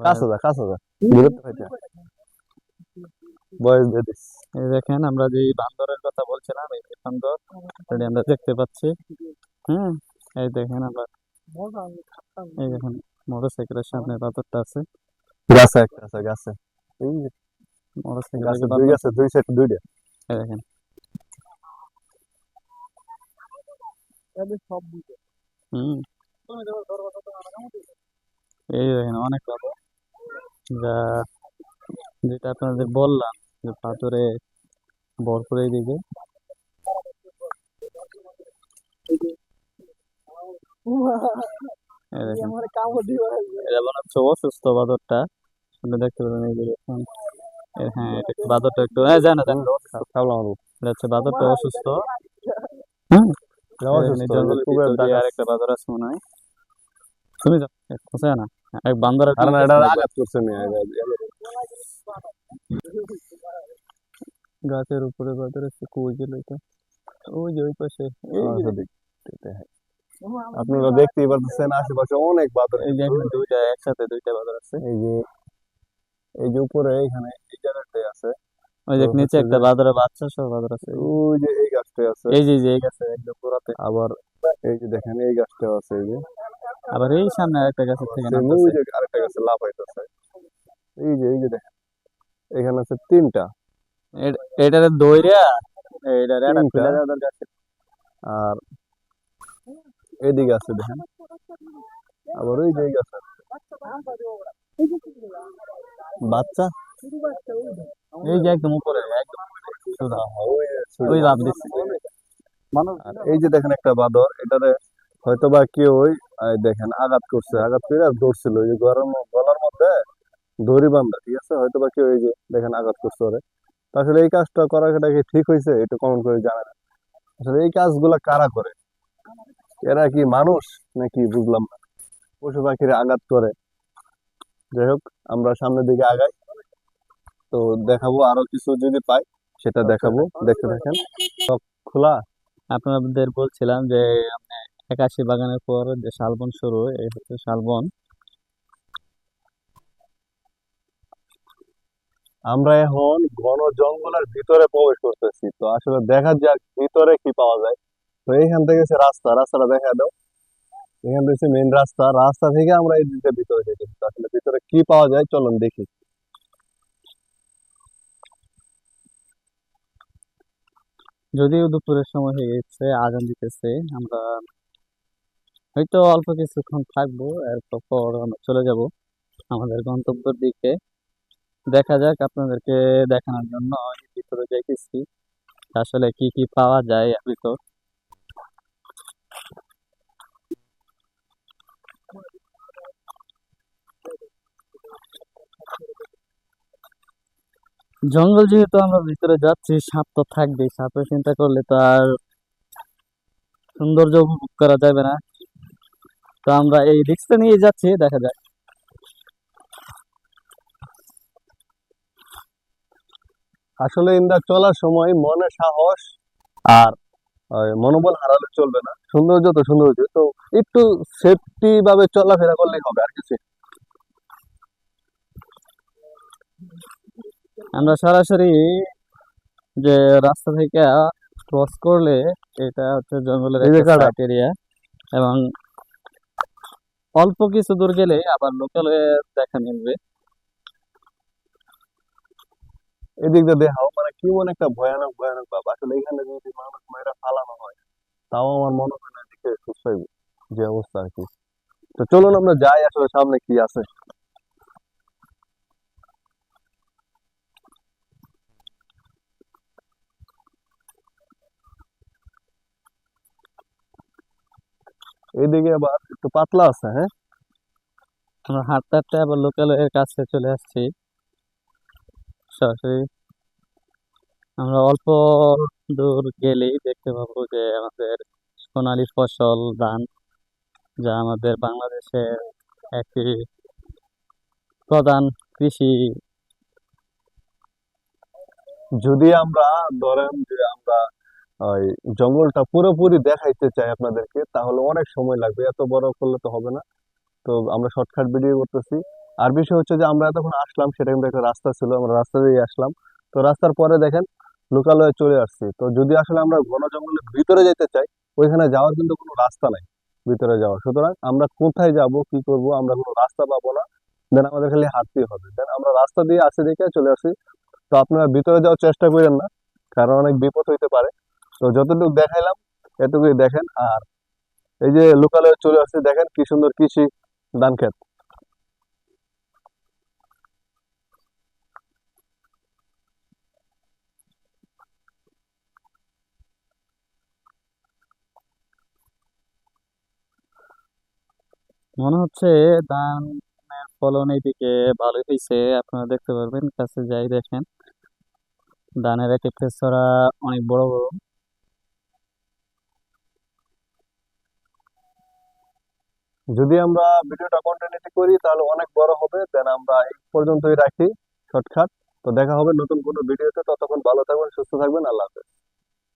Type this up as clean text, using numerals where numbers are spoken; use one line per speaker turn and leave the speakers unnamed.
কাছে যা কাছে যা বিরক্ত হইতে বয়স দিয়ে দিস।
এই দেখেন আমরা যে বান্দরের কথা বলছিলাম, এই যে বান্দর এটা আমরা দেখতে পাচ্ছি। হুম, এই দেখেন আমরা, এই দেখেন মোটরসাইকেলের সামনে বান্দরটা আছে।
গাছে একটা আছে গাছে, এই যে
মোটরসাইকেল
গাছে
থেকে
দুই
বান্দর,
গাছে দুই সাইড দুইটা।
এই দেখেন। হুম, এই দেখেন অনেক বান্দর, যা যেটা আপনাদের বললাম যে পাথরে ভরপুর এইদিকে। এই দেখেন এটা মনে হচ্ছে অসুস্থ বাদরটা, আপনি দেখতে পারেন এই যে দেখুন। হ্যাঁ, এটা একটু বাদরটা একটু জানা জানা
খাওয়ালাম আলু
এটা হচ্ছে বাদরটা অসুস্থ। হুম, এই দেখেন এই
অসুস্থ, এই যে
জঙ্গলের
খুবই
ভিতর দিয়ে
ডাকাত।
আরেকটা বাদর আছে মনে হয়। তুমি যাও, আছে না এক বান্দরের
আর না,
কামড়
এটা
দিয়েছে একবার
আঘাত করছে মেয়ে
গাছের উপরে বাদর আছে। কই গেল এটা? ওই যে ওই পাশে, এই যে
আপনারা দেখতেই পারতেছেন আশেপাশে অনেক বাদর
এই যে
কিন্তু।
এখানে দুইটা একসাথে দুইটা বাদর আছে।
এই যে উপরে এখানে এই জায়গাটায় আছে।
ওই
তো
যে নিচে
হচ্ছে
একটা
যে
বাদরের বাচ্চা সহ বাদর আছে।
ওই যে এই গাছটায় আছে।
এই যে এই গাছে একদম পুরাতে।
আবার এই যে দেখেন এই গাছটাও আছে, এই যে
আবার এই সামনে আরেকটা গাছের থেকে
সেম ওই
নামতেছে।
যে আরেকটা গাছে লাফাইতেছে। এই যে দেখেন এখানে আছে তিনটা।
এটারে দইরা এটারে একটা
তিনটা
খুলে দেওয়া দরকার ছিল।
আর এদিকে আছে দেখেন, আবার ওই যে এই গাছে আছে। বাচ্চা
এই যে একদম উপরে একদম সোজা
ওই যে
ওই
ছোট।
লাভ দিচ্ছে।
আর এই যে দেখেন একটা বাঁদর, এটারে হয়তো বা কেউ ওই দেখেন আঘাত করছে, আঘাত করে আর দৌড়ছিল ওই যে গলার মধ্যে দড়ি বান্ধা, ঠিক আছে, হয়তো বা কেউ এই যে দেখেন আঘাত করছে ওরে। তো আসলে এই কাজটা করাটা কি ঠিক হয়েছে এটা কমেন্ট করে জানান। আসলে এই কাজগুলা কারা করে? এরা কি মানুষ নাকি বুঝলাম না, পশু পাখির আঘাত করে। যাই হোক, আমরা সামনের দিকে আগাই, তো দেখাবো আরো কিছু যদি পাই সেটা দেখাবো, দেখতে থাকেন। সব খোলা।
আপনাদের বলছিলাম যে আপনি 81 বাগানের পর যে শালবন শুরু, এই হচ্ছে শালবন।
আমরা এখন ঘন জঙ্গলের ভিতরে প্রবেশ করতেছি, তো আসলে দেখা যাক ভিতরে কি পাওয়া যায়। তো এইখান থেকে হচ্ছে রাস্তাটা দেখা দাও। এখান থেকে মেন রাস্তা, রাস্তা থেকে আমরা এই দিকে ভিতরে যেতেছি। তো আসলে ভিতরে কি পাওয়া যায় চলুন দেখি।
যদিও দুপুরের সময় হয়ে গেছে, আজান দিতেছে, আমরা হয়তো অল্প কিছুক্ষণ থাকবো, এরপর পর আমরা চলে যাব আমাদের গন্তব্যের দিকে। দেখা যাক, আপনাদেরকে দেখানোর জন্য আমি ভিতরে যাইতেছি আসলে কি কি পাওয়া যায় এর ভিতর। জঙ্গল যেহেতু আমরা ভিতরে যাচ্ছি, সাপ তো থাকবেই, সাপের চিন্তা করলে তো আর সৌন্দর্য উপভোগ করা যাবে না। তো আমরা এই রিস্কটা নিয়ে যাচ্ছি, দেখা যাক।
আসলে ইন্দা চলার সময় মনে সাহস আর মনোবল হারালে চলবে না। সৌন্দর্য তো সৌন্দর্য, তো একটু সেফটি ভাবে চলাফেরা করলেই হবে, আর কিছু।
আমরা সরাসরি যে রাস্তা থেকে ক্রস করলে এটা হচ্ছে জঙ্গলের
এই যে
একটা
কাটা,
সাইট এরিয়া, এবং অল্প কিছু দূর গেলে আবার লোকাল দেখা মিলবে।
এদিক দিয়ে দেখাও, মানে কেমন একটা ভয়ানক ভয়ানক ভাব। আসলে এখানে যদি মানুষ মেয়েরা ফালানো হয় তাও আমার মনে হয় না দেখে সুস্থ হইবে, যে অবস্থা আর কি। তো চলুন আমরা যাই, আসলে সামনে কি আছে। এইদিকে আবার একটু পাতলা আছে, হ্যাঁ।
আমরা হাঁটতে হাঁটতে আবার লোকালের কাছে চলে আসছি সরাসরি। আমরা অল্প দূর গেলেই দেখতে পাবো যে আমাদের সোনালী ফসল ধান, যা আমাদের বাংলাদেশের একটি প্রধান কৃষি।
যদি আমরা ধরেন যে আমরা ওই জঙ্গলটা পুরোপুরি দেখাইতে চাই আপনাদেরকে, তাহলে অনেক সময় লাগবে, এত বড় করলে তো হবে না। তো আমরা শর্টকাট ভিডিও করতেছি। আর বিষয় হচ্ছে যে আমরা তখন আসলাম, সেটা কিন্তু একটা রাস্তা ছিল, আমরা রাস্তা দিয়ে আসলাম। তো রাস্তার পরে দেখেন লোকালয়ে চলে আসছি। তো যদি আসলে আমরা ঘন জঙ্গলের ভিতরে যেতে চাই, ওইখানে যাওয়ার কিন্তু কোনো রাস্তা নাই ভিতরে যাওয়ার। সুতরাং আমরা কোথায় যাব, কি করব, আমরা কোনো রাস্তা পাবো না। দেন আমাদের খালি হাঁটতেই হবে। দেন আমরা রাস্তা দিয়ে আসি দেখে চলে আসি। তো আপনারা ভিতরে যাওয়ার চেষ্টা করেন না, কারণ অনেক বিপদ হইতে পারে। তো যতটুকু দেখাইলাম এটুকুই দেখেন। আর এই যে লোকালয়ে চলে আসছে, দেখেন কি সুন্দর কৃষি ধান ক্ষেত।
মনে হচ্ছে ধানের ফলন এইদিকে ভালোই হয়েছে। আপনারা দেখতে পারবেন, কাছে যাই দেখেন, ধানের এক একটা ছড়া অনেক বড় বড়।
যদি আমরা ভিডিওটা কন্টিনিউটি করি তাহলে অনেক বড় হবে। দেন আমরা এই পর্যন্তই রাখি, শর্টকাট। তো দেখা হবে নতুন কোনো ভিডিওতে। ততক্ষণ ভালো থাকবেন, সুস্থ থাকবেন। আল্লাহ হাফেজ।